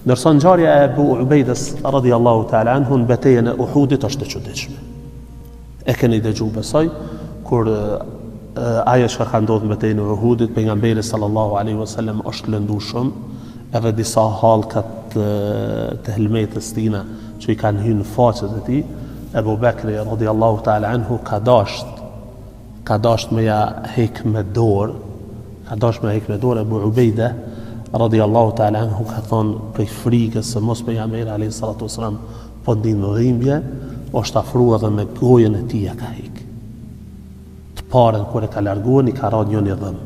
Ndërsa ngjarja e Abu Ubejdes radhiyallahu ta'ala anhu në betejën e Uhudit është e çuditshme. E keni dëgjuar besoj kur ajo që ka ndodhur në betejën e Uhudit, pejgamberi sallallahu alaihi wasallam është lënduar shumë, edhe disa hallkat të helmetës tina që i kanë hyrë në faqet e tij. Abu Bekri radhiyallahu ta'ala anhu ka dasht me ja hek me dorë, Abu Ubejde radhiyallahu ta'ala anhu ka thonë prej frikës se mos pejgamberi alayhi salatu wasalam po ndin dhimbje, është afruar edhe me gojën e tij ka hek. Të parën kur e ka larguar i ka rënë njëri dhëm.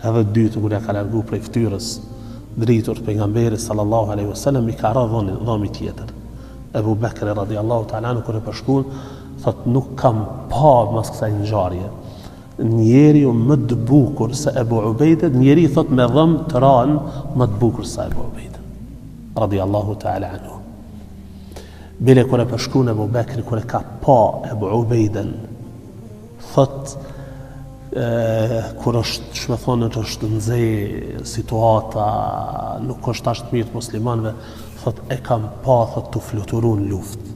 Edhe dytë kur e ka larguar prej fytyrës dritur pejgamberi sallallahu alaihi wasallam i ka rënë dhëmi tjetër. Abu Bekri radhiyallahu ta'ala anhu kur e përshkruan thot nuk kam pa mas kësaj ngjarje njeri më të bukur se Abu Ubejde, njeri thot me dhëm të ranë më të bukur se Abu Ubejde radhiyallahu ta'ala anhu. Bile kur e përshkruan Abu Bekri kur e ka pa Abu Ubejden thot kur është shme është nxehtë situata, nuk është ashtë mirë të muslimanëve, thot e kam pa thot të fluturun luftë.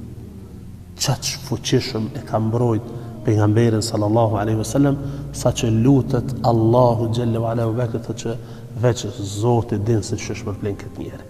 Çaq fuqishëm e ka mbrojt pejgamberin sallallahu alaihi wasallam sa që lutet Allahu xhalla wala Abu Bekri thot që veç Zoti din se ç'është për plen këtë njeri.